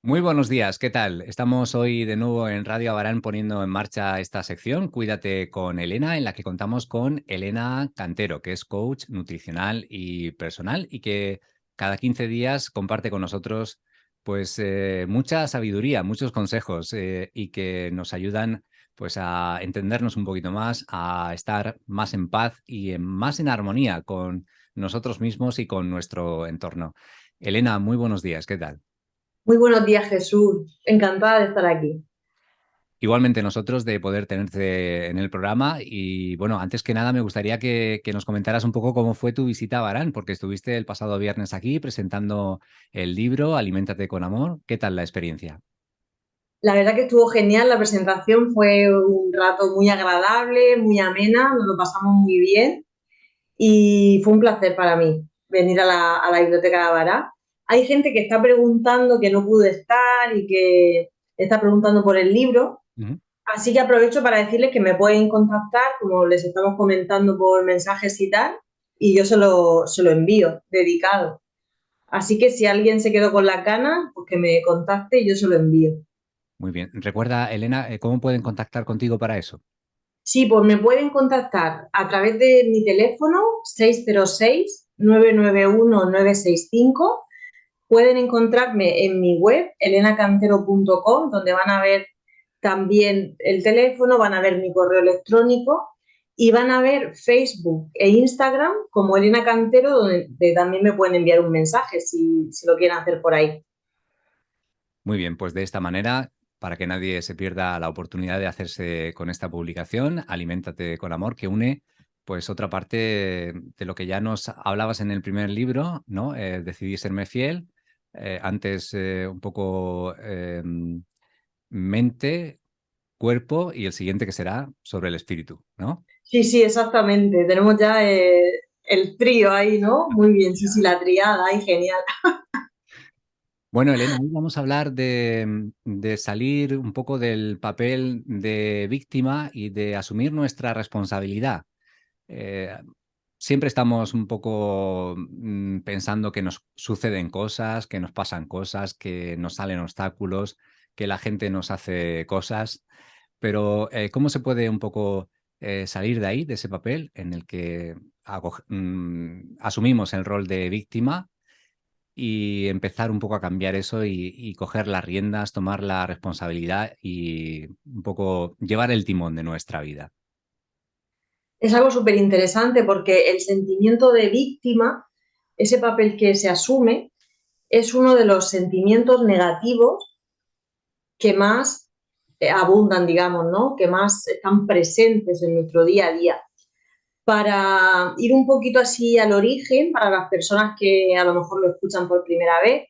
Muy buenos días, ¿qué tal? Estamos hoy de nuevo en Radio Abarán poniendo en marcha esta sección, Cuídate con Elena, en la que contamos con Elena Cantero, que es coach nutricional y personal y que cada 15 días comparte con nosotros pues mucha sabiduría, muchos consejos y que nos ayudan pues a entendernos un poquito más, a estar más en paz y más en armonía con nosotros mismos y con nuestro entorno. Elena, muy buenos días, ¿qué tal? Muy buenos días, Jesús. Encantada de estar aquí. Igualmente nosotros de poder tenerte en el programa y bueno, antes que nada me gustaría que nos comentaras un poco cómo fue tu visita a Barán, porque estuviste el pasado viernes aquí presentando el libro Aliméntate con amor. ¿Qué tal la experiencia? La verdad que estuvo genial, la presentación fue un rato muy agradable, muy amena, nos lo pasamos muy bien y fue un placer para mí venir a la Biblioteca de Abará. Hay gente que está preguntando que no pudo estar y que está preguntando por el libro, Ujú. así que aprovecho para decirles que me pueden contactar, como les estamos comentando por mensajes y tal, y yo se lo envío dedicado. Así que si alguien se quedó con las ganas, pues que me contacte y yo se lo envío. Muy bien. Recuerda, Elena, ¿cómo pueden contactar contigo para eso? Sí, pues me pueden contactar a través de mi teléfono 606-991-965. Pueden encontrarme en mi web, elenacantero.com, donde van a ver también el teléfono, van a ver mi correo electrónico y van a ver Facebook e Instagram como Elena Cantero, donde también me pueden enviar un mensaje si lo quieren hacer por ahí. Muy bien, pues de esta manera, para que nadie se pierda la oportunidad de hacerse con esta publicación, Aliméntate con amor, que une pues otra parte de lo que ya nos hablabas en el primer libro, ¿no? Decidí serme fiel. Antes un poco mente, cuerpo y el siguiente que será sobre el espíritu, ¿no? Sí, sí, exactamente. Tenemos ya el trío ahí, ¿no? Muy bien, sí, sí, la triada, ahí, genial. Bueno, Elena, hoy vamos a hablar de salir un poco del papel de víctima y de asumir nuestra responsabilidad. Eh, Siempre estamos un poco pensando que nos suceden cosas, que nos pasan cosas, que nos salen obstáculos, que la gente nos hace cosas, pero ¿cómo se puede un poco salir de ahí, de ese papel en el que asumimos el rol de víctima y empezar un poco a cambiar eso y coger las riendas, tomar la responsabilidad y un poco llevar el timón de nuestra vida? Es algo súper interesante porque el sentimiento de víctima, ese papel que se asume, es uno de los sentimientos negativos que más abundan, digamos, ¿no? Que más están presentes en nuestro día a día. Para ir un poquito así al origen, para las personas que a lo mejor lo escuchan por primera vez,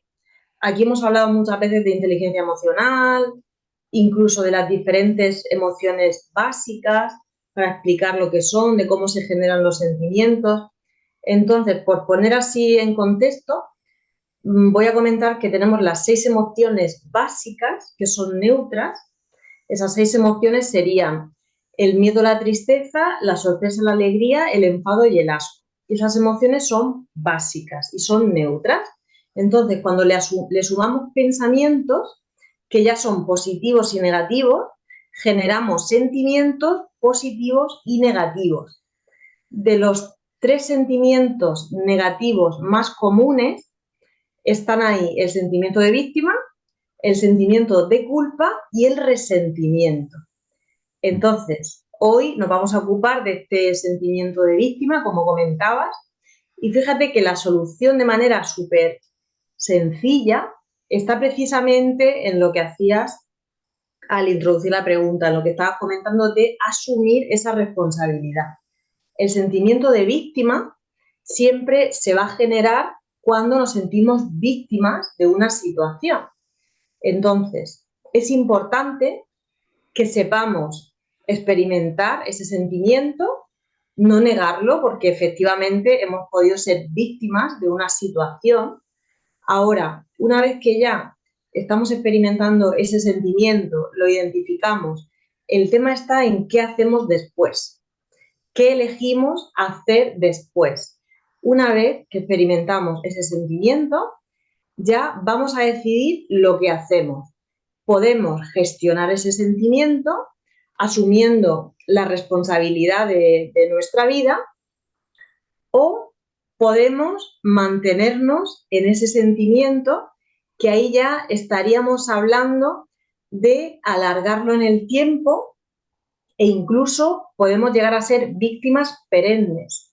aquí hemos hablado muchas veces de inteligencia emocional, incluso de las diferentes emociones básicas, para explicar lo que son, de cómo se generan los sentimientos. Entonces, por poner así en contexto, voy a comentar que tenemos las 6 emociones básicas, que son neutras. Esas 6 emociones serían el miedo, la tristeza, la sorpresa, la alegría, el enfado y el asco. Y esas emociones son básicas y son neutras. Entonces, cuando le sumamos pensamientos que ya son positivos y negativos, generamos sentimientos positivos y negativos. De los 3 sentimientos negativos más comunes están ahí el sentimiento de víctima, el sentimiento de culpa y el resentimiento. Entonces, hoy nos vamos a ocupar de este sentimiento de víctima, como comentabas, y fíjate que la solución de manera súper sencilla está precisamente en lo que hacías al introducir la pregunta, en lo que estabas comentando de asumir esa responsabilidad. El sentimiento de víctima siempre se va a generar cuando nos sentimos víctimas de una situación. Entonces, es importante que sepamos experimentar ese sentimiento, no negarlo, porque efectivamente hemos podido ser víctimas de una situación. Ahora, una vez que ya estamos experimentando ese sentimiento, lo identificamos, el tema está en qué hacemos después, qué elegimos hacer después. Una vez que experimentamos ese sentimiento, ya vamos a decidir lo que hacemos. Podemos gestionar ese sentimiento asumiendo la responsabilidad de nuestra vida, o podemos mantenernos en ese sentimiento, que ahí ya estaríamos hablando de alargarlo en el tiempo, e incluso podemos llegar a ser víctimas perennes,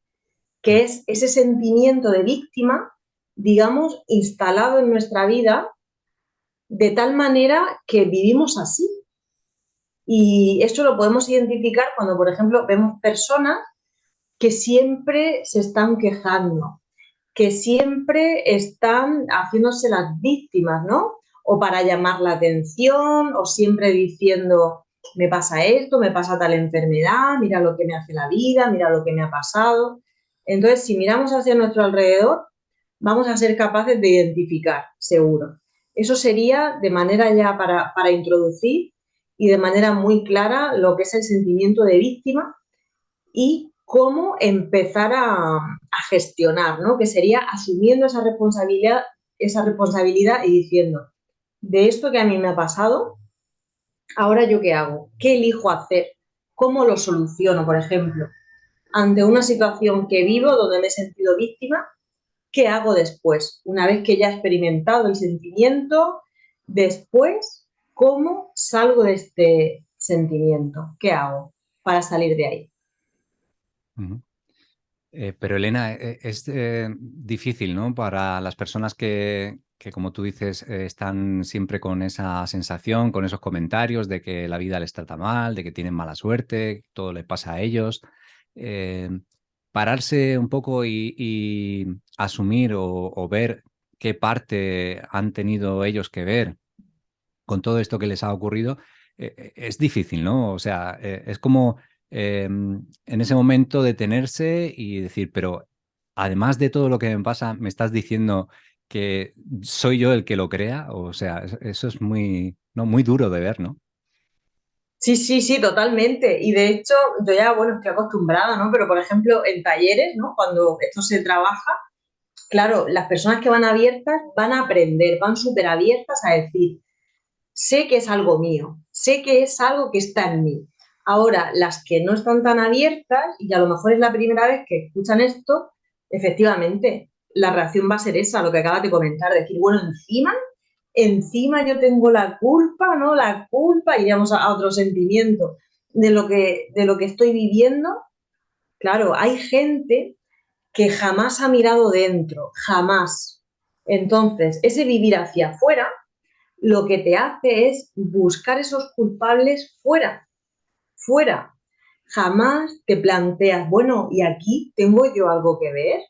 que es ese sentimiento de víctima, digamos, instalado en nuestra vida de tal manera que vivimos así. Y esto lo podemos identificar cuando, por ejemplo, vemos personas que siempre se están quejando, que siempre están haciéndose las víctimas, ¿no? O para llamar la atención, o siempre diciendo, me pasa esto, me pasa tal enfermedad, mira lo que me hace la vida, mira lo que me ha pasado. Entonces, si miramos hacia nuestro alrededor, vamos a ser capaces de identificar, seguro. Eso sería de manera ya para introducir y de manera muy clara lo que es el sentimiento de víctima y cómo empezar a gestionar, ¿no? Que sería asumiendo esa responsabilidad y diciendo, de esto que a mí me ha pasado, ahora yo qué hago, qué elijo hacer, cómo lo soluciono, por ejemplo, ante una situación que vivo donde me he sentido víctima, ¿qué hago después? Una vez que ya he experimentado el sentimiento, después, ¿cómo salgo de este sentimiento? ¿Qué hago para salir de ahí? Ujú. Pero Elena, es difícil, ¿no? Para las personas que como tú dices, están siempre con esa sensación, con esos comentarios de que la vida les trata mal, de que tienen mala suerte, todo le pasa a ellos. eh, Pararse un poco y asumir o ver qué parte han tenido ellos que ver con todo esto que les ha ocurrido, es difícil, ¿no? O sea, es como en ese momento detenerse y decir, pero además de todo lo que me pasa, ¿me estás diciendo que soy yo el que lo crea? O sea, eso es muy, no, muy duro de ver, ¿no? Sí, sí, sí, totalmente. Y de hecho, yo ya, bueno, estoy acostumbrada, ¿no? Pero, por ejemplo, en talleres, ¿no? Cuando esto se trabaja, claro, las personas que van abiertas van a aprender, van súper abiertas a decir, sé que es algo mío, sé que es algo que está en mí. Ahora, las que no están tan abiertas, y a lo mejor es la primera vez que escuchan esto, efectivamente, la reacción va a ser esa, lo que acabas de comentar, decir, bueno, encima yo tengo la culpa, ¿no? La culpa, iríamos a otro sentimiento de lo que estoy viviendo. Claro, hay gente que jamás ha mirado dentro, jamás. Entonces, ese vivir hacia afuera lo que te hace es buscar esos culpables fuera, fuera. Jamás te planteas, bueno, ¿y aquí tengo yo algo que ver?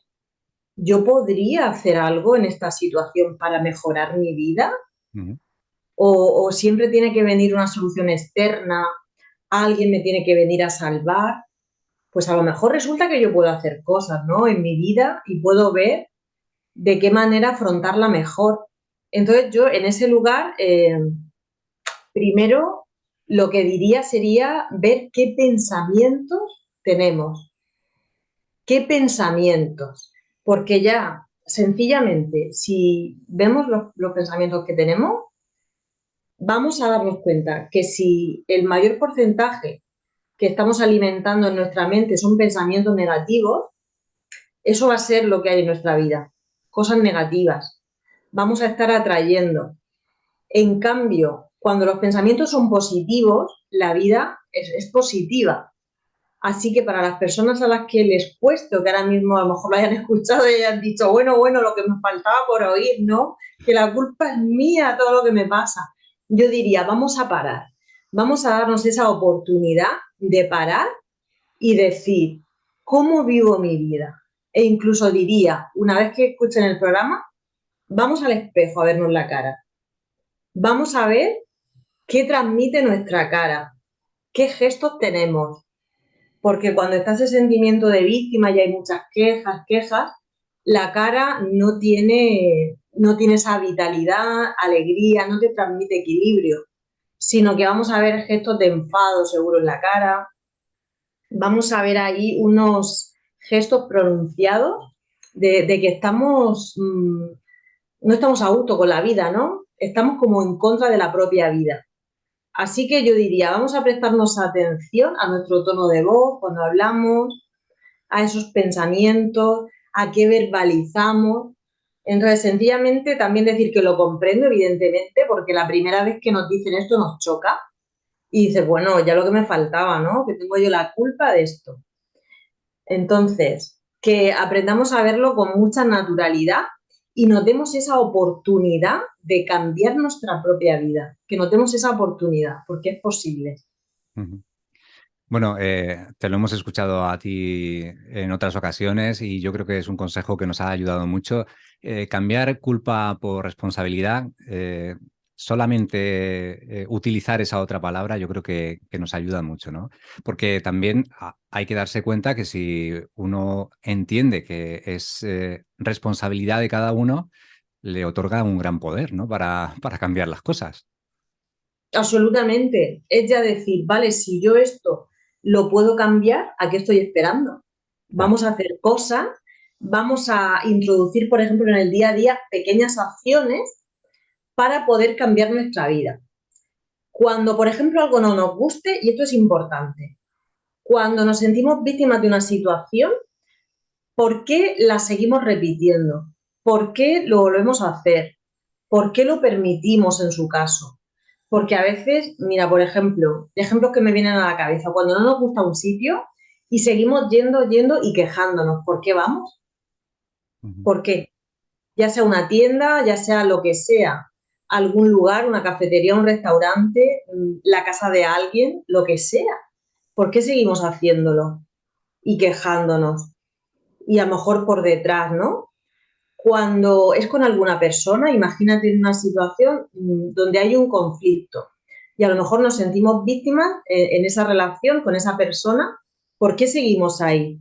¿Yo podría hacer algo en esta situación para mejorar mi vida? Ujú. O siempre tiene que venir una solución externa, alguien me tiene que venir a salvar, pues a lo mejor resulta que yo puedo hacer cosas, ¿no? En mi vida y puedo ver de qué manera afrontarla mejor. Entonces yo en ese lugar, primero lo que diría sería ver qué pensamientos tenemos, qué pensamientos, porque ya sencillamente si vemos los pensamientos que tenemos, vamos a darnos cuenta que si el mayor porcentaje que estamos alimentando en nuestra mente son pensamientos negativos, eso va a ser lo que hay en nuestra vida, cosas negativas. Vamos a estar atrayendo. En cambio, cuando los pensamientos son positivos, la vida es positiva. Así que para las personas a las que les cueste, que ahora mismo a lo mejor lo hayan escuchado y hayan dicho, bueno, bueno, lo que me faltaba por oír, ¿no? Que la culpa es mía, todo lo que me pasa. Yo diría, vamos a parar, vamos a darnos esa oportunidad de parar y decir, ¿cómo vivo mi vida? E incluso diría, una vez que escuchen el programa, vamos al espejo a vernos la cara. Vamos a ver qué transmite nuestra cara, qué gestos tenemos, porque cuando está ese sentimiento de víctima y hay muchas quejas, quejas, la cara no tiene esa vitalidad, alegría, no te transmite equilibrio, sino que vamos a ver gestos de enfado seguro en la cara, vamos a ver ahí unos gestos pronunciados de que estamos no estamos a gusto con la vida, ¿no? Estamos como en contra de la propia vida. Así que yo diría, vamos a prestarnos atención a nuestro tono de voz cuando hablamos, a esos pensamientos, a qué verbalizamos. Entonces, sencillamente también decir que lo comprendo, evidentemente, porque la primera vez que nos dicen esto nos choca y dices, bueno, ya lo que me faltaba, ¿no? Que tengo yo la culpa de esto. Entonces, que aprendamos a verlo con mucha naturalidad y nos demos esa oportunidad de cambiar nuestra propia vida, que nos demos esa oportunidad, porque es posible. Ujú. Bueno, te lo hemos escuchado a ti en otras ocasiones y yo creo que es un consejo que nos ha ayudado mucho. Cambiar culpa por responsabilidad, solamente utilizar esa otra palabra, yo creo que nos ayuda mucho, ¿no? Porque también hay que darse cuenta que si uno entiende que es responsabilidad de cada uno, le otorga un gran poder, ¿no? Para cambiar las cosas. Absolutamente. Es ya decir, vale, si yo esto lo puedo cambiar, ¿a qué estoy esperando? Claro. Vamos a hacer cosas, vamos a introducir, por ejemplo, en el día a día pequeñas acciones para poder cambiar nuestra vida. Cuando, por ejemplo, algo no nos guste, y esto es importante, cuando nos sentimos víctimas de una situación, ¿por qué la seguimos repitiendo? ¿Por qué lo volvemos a hacer? ¿Por qué lo permitimos en su caso? Porque a veces, mira, por ejemplo, ejemplos que me vienen a la cabeza, cuando no nos gusta un sitio y seguimos yendo, yendo y quejándonos, ¿por qué vamos? Ujú. ¿Por qué? Ya sea una tienda, ya sea lo que sea, algún lugar, una cafetería, un restaurante, la casa de alguien, lo que sea. ¿Por qué seguimos haciéndolo y quejándonos? Y a lo mejor por detrás, ¿no? Cuando es con alguna persona, imagínate en una situación donde hay un conflicto y a lo mejor nos sentimos víctimas en esa relación con esa persona, ¿por qué seguimos ahí?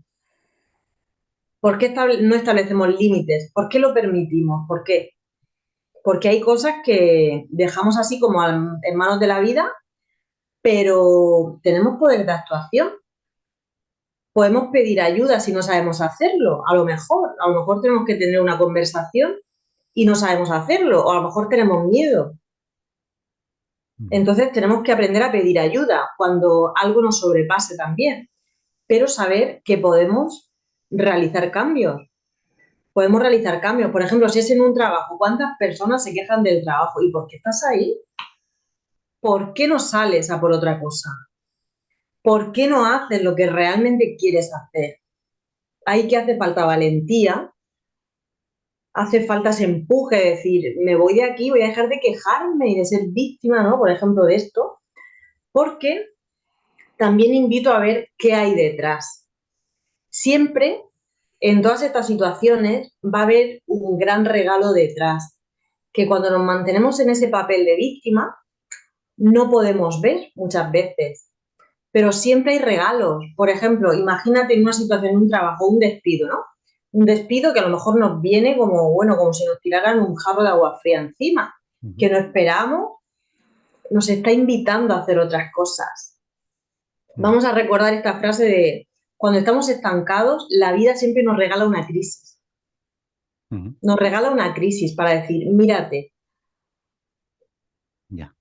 ¿Por qué no establecemos límites? ¿Por qué lo permitimos? ¿Por qué? Porque hay cosas que dejamos así como en manos de la vida, pero tenemos poder de actuación. Podemos pedir ayuda si no sabemos hacerlo, a lo mejor tenemos que tener una conversación y no sabemos hacerlo, o a lo mejor tenemos miedo. Ujú. Entonces tenemos que aprender a pedir ayuda cuando algo nos sobrepase también, pero saber que podemos realizar cambios. Podemos realizar cambios. Por ejemplo, si es en un trabajo, ¿cuántas personas se quejan del trabajo? ¿Y por qué estás ahí? ¿Por qué no sales a por otra cosa? ¿Por qué no haces lo que realmente quieres hacer? Hay que hace falta valentía, hace falta ese empuje de decir, me voy de aquí, voy a dejar de quejarme y de ser víctima, ¿no? Por ejemplo, de esto, porque también invito a ver qué hay detrás. Siempre, en todas estas situaciones, va a haber un gran regalo detrás, que cuando nos mantenemos en ese papel de víctima, no podemos ver muchas veces. Pero siempre hay regalos. Por ejemplo, imagínate en una situación, un trabajo, un despido, ¿no? Un despido que a lo mejor nos viene como, bueno, como si nos tiraran un jarro de agua fría encima, Ujú. que no esperamos, nos está invitando a hacer otras cosas. Ujú. Vamos a recordar esta frase de cuando estamos estancados, la vida siempre nos regala una crisis. Ujú. Nos regala una crisis para decir, mírate. Ya.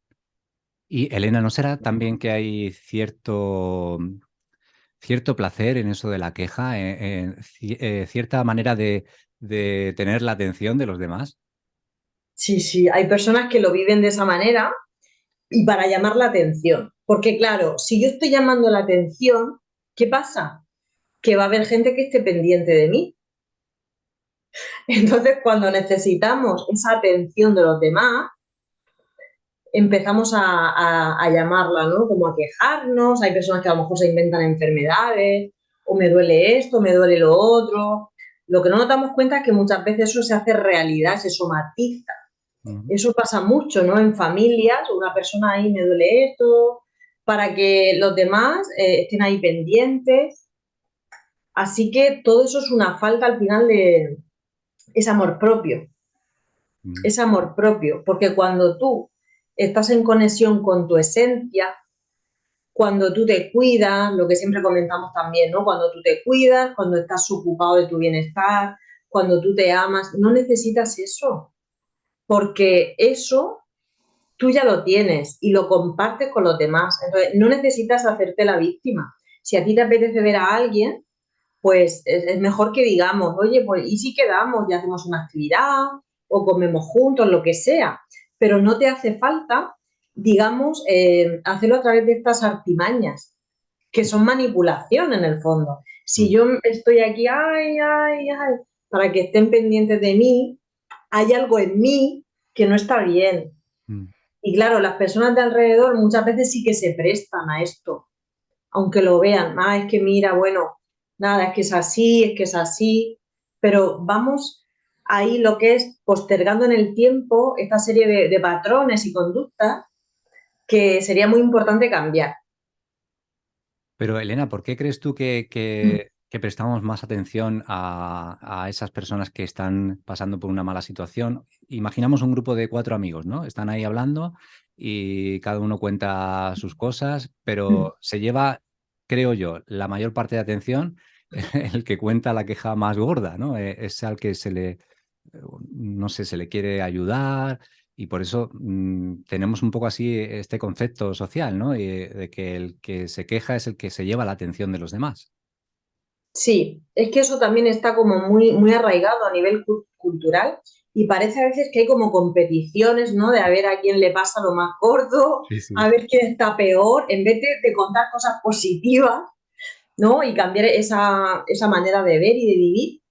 Y Elena, ¿no será también que hay cierto placer en eso de la queja, cierta manera de tener la atención de los demás? Sí, sí, hay personas que lo viven de esa manera y para llamar la atención. Porque claro, si yo estoy llamando la atención, ¿qué pasa? Que va a haber gente que esté pendiente de mí. Entonces, cuando necesitamos esa atención de los demás, empezamos a llamarla, ¿no? Como a quejarnos, hay personas que a lo mejor se inventan enfermedades, o me duele esto, me duele lo otro. Lo que no nos damos cuenta es que muchas veces eso se hace realidad, se somatiza. Ujú. Eso pasa mucho, ¿no? En familias, una persona ahí me duele esto, para que los demás estén ahí pendientes. Así que todo eso es una falta al final de ese amor propio, Ujú. ese amor propio, porque cuando tú estás en conexión con tu esencia, cuando tú te cuidas, lo que siempre comentamos también, ¿no? Cuando tú te cuidas, cuando estás ocupado de tu bienestar, cuando tú te amas, no necesitas eso. porque eso tú ya lo tienes y lo compartes con los demás. Entonces, no necesitas hacerte la víctima. Si a ti te apetece ver a alguien, pues es mejor que digamos, oye, pues ¿y si quedamos y hacemos una actividad o comemos juntos, lo que sea? Pero no te hace falta, digamos, hacerlo a través de estas artimañas, que son manipulación en el fondo. Si yo estoy aquí, ay, ay, ay, para que estén pendientes de mí, hay algo en mí que no está bien. Mm. Y claro, las personas de alrededor muchas veces sí que se prestan a esto, aunque lo vean, es que mira, bueno, nada, es que es así, pero vamos ahí lo que es postergando en el tiempo esta serie de patrones y conductas que sería muy importante cambiar. Pero Elena, ¿por qué crees tú que prestamos más atención a esas personas que están pasando por una mala situación? Imaginamos un grupo de 4 amigos, ¿no? Están ahí hablando y cada uno cuenta sus cosas, pero se lleva, creo yo, la mayor parte de atención el que cuenta la queja más gorda, ¿no? Es al que no sé, se le quiere ayudar y por eso tenemos un poco así este concepto social, ¿no? De que el que se queja es el que se lleva la atención de los demás. Sí, es que eso también está como muy, muy arraigado a nivel cultural y parece a veces que hay como competiciones, ¿no? De a ver a quién le pasa lo más gordo, Sí, sí. a ver quién está peor, en vez de contar cosas positivas, ¿no? Y cambiar esa manera de ver y de vivir.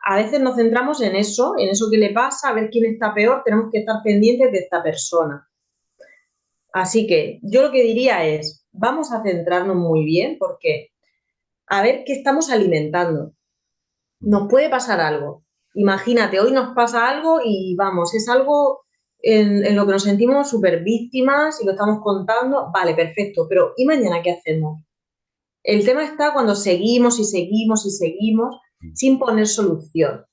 A veces nos centramos en eso que le pasa, a ver quién está peor, tenemos que estar pendientes de esta persona. Así que yo lo que diría es, vamos a centrarnos muy bien porque a ver qué estamos alimentando. Nos puede pasar algo. Imagínate, hoy nos pasa algo y vamos, es algo en lo que nos sentimos súper víctimas y lo estamos contando, vale, perfecto, pero ¿y mañana qué hacemos? El tema está cuando seguimos y seguimos y seguimos sin poner solución.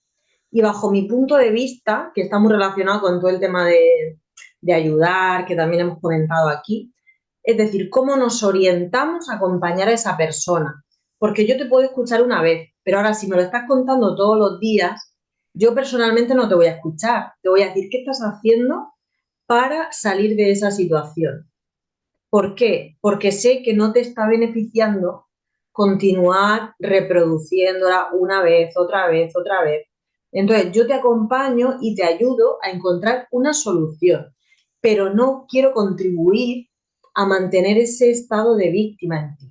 Y bajo mi punto de vista, que está muy relacionado con todo el tema de ayudar, que también hemos comentado aquí, es decir, cómo nos orientamos a acompañar a esa persona. Porque yo te puedo escuchar una vez, pero ahora si me lo estás contando todos los días, yo personalmente no te voy a escuchar. Te voy a decir qué estás haciendo para salir de esa situación. ¿Por qué? Porque sé que no te está beneficiando continuar reproduciéndola una vez, otra vez, otra vez. Entonces, yo te acompaño y te ayudo a encontrar una solución, pero no quiero contribuir a mantener ese estado de víctima en ti.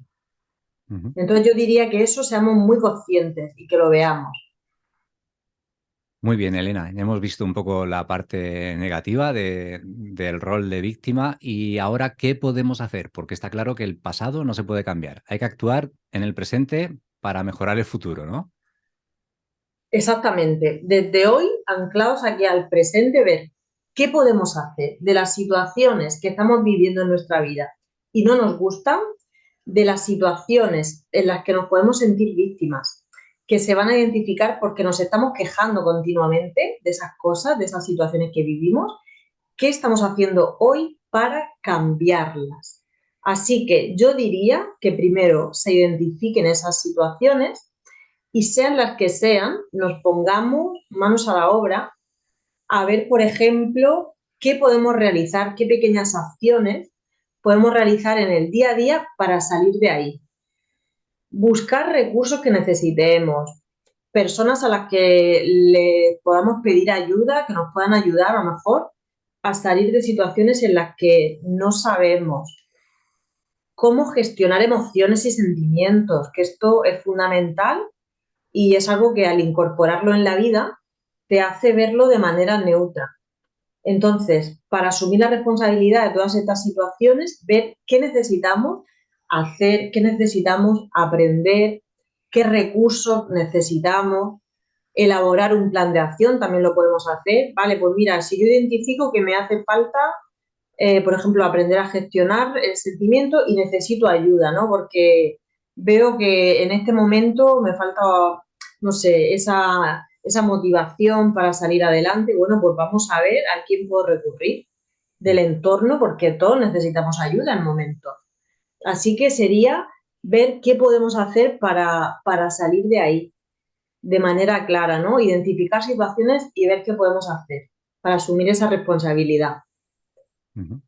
Ujú. Entonces, yo diría que eso seamos muy conscientes y que lo veamos. Muy bien, Elena. Ya hemos visto un poco la parte negativa del rol de víctima y ahora, ¿qué podemos hacer? Porque está claro que el pasado no se puede cambiar. Hay que actuar en el presente para mejorar el futuro, ¿no? Exactamente. Desde hoy, anclados aquí al presente, ver qué podemos hacer de las situaciones que estamos viviendo en nuestra vida y no nos gustan, de las situaciones en las que nos podemos sentir víctimas, que se van a identificar porque nos estamos quejando continuamente de esas cosas, de esas situaciones que vivimos. ¿Qué estamos haciendo hoy para cambiarlas? Así que yo diría que primero se identifiquen esas situaciones y sean las que sean, nos pongamos manos a la obra a ver, por ejemplo, qué podemos realizar, qué pequeñas acciones podemos realizar en el día a día para salir de ahí. Buscar recursos que necesitemos, personas a las que le podamos pedir ayuda, que nos puedan ayudar a lo mejor a salir de situaciones en las que no sabemos cómo gestionar emociones y sentimientos, que esto es fundamental y es algo que al incorporarlo en la vida te hace verlo de manera neutra. Entonces, para asumir la responsabilidad de todas estas situaciones, ver qué necesitamos hacer, qué necesitamos aprender, qué recursos necesitamos, elaborar un plan de acción, también lo podemos hacer. Vale, pues mira, si yo identifico que me hace falta, por ejemplo, aprender a gestionar el sentimiento y necesito ayuda, ¿no? Porque veo que en este momento me falta, no sé, esa motivación para salir adelante. Bueno, pues vamos a ver a quién puedo recurrir del entorno, porque todos necesitamos ayuda en momentos. Así que sería ver qué podemos hacer para salir de ahí de manera clara, ¿no? Identificar situaciones y ver qué podemos hacer. para asumir esa responsabilidad. Ujú.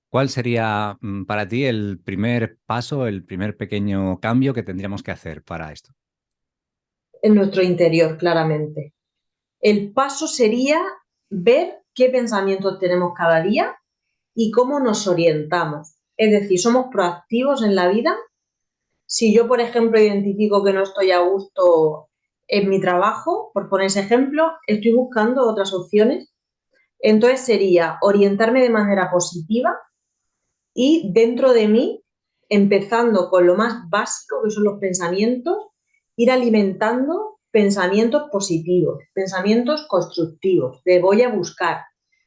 ¿Cuál sería para ti el primer paso, el primer pequeño cambio que tendríamos que hacer para esto? En nuestro interior, claramente. El paso sería ver qué pensamientos tenemos cada día y cómo nos orientamos. Es decir, somos proactivos en la vida. Si yo, por ejemplo, identifico que no estoy a gusto en mi trabajo, por poner ese ejemplo, estoy buscando otras opciones. Entonces sería orientarme de manera positiva y dentro de mí, empezando con lo más básico, que son los pensamientos, ir alimentando pensamientos positivos, pensamientos constructivos, de voy a buscar,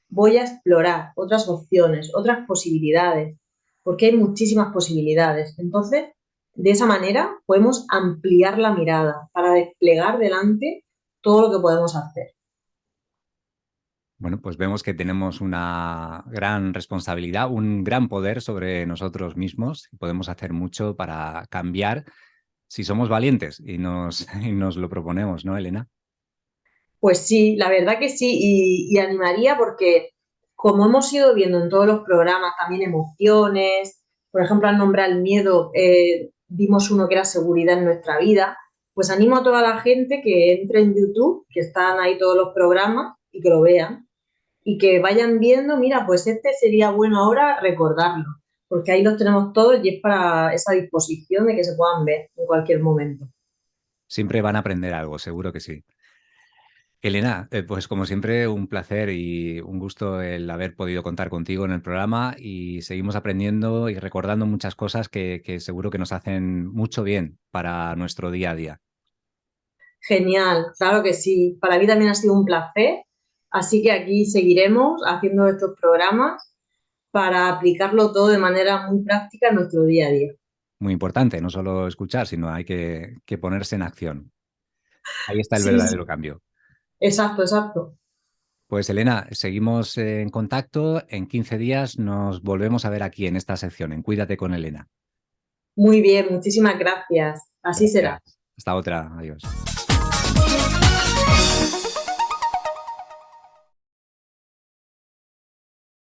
voy a explorar otras opciones, otras posibilidades, porque hay muchísimas posibilidades. Entonces, de esa manera podemos ampliar la mirada para desplegar delante todo lo que podemos hacer. Bueno, pues vemos que tenemos una gran responsabilidad, un gran poder sobre nosotros mismos y podemos hacer mucho para cambiar si somos valientes y y nos lo proponemos, ¿no, Elena? Pues sí, la verdad que sí, y animaría porque como hemos ido viendo en todos los programas, también emociones, por ejemplo, al nombrar el miedo, vimos uno que era seguridad en nuestra vida, pues animo a toda la gente que entre en YouTube, que están ahí todos los programas y que lo vean y que vayan viendo, mira, pues este sería bueno ahora recordarlo, porque ahí los tenemos todos y es para esa disposición de que se puedan ver en cualquier momento. Siempre van a aprender algo, seguro que sí. Elena, pues como siempre, un placer y un gusto el haber podido contar contigo en el programa y seguimos aprendiendo y recordando muchas cosas que seguro que nos hacen mucho bien para nuestro día a día. Genial, claro que sí. Para mí también ha sido un placer, así que aquí seguiremos haciendo estos programas para aplicarlo todo de manera muy práctica en nuestro día a día. Muy importante, no solo escuchar, sino hay que ponerse en acción. Ahí está el Sí, sí, verdadero cambio. exacto, exacto. Pues Elena, seguimos en contacto. En 15 días nos volvemos a ver aquí en esta sección, en Cuídate con Elena. Muy bien, muchísimas gracias. Así será. Gracias. Hasta otra. Adiós.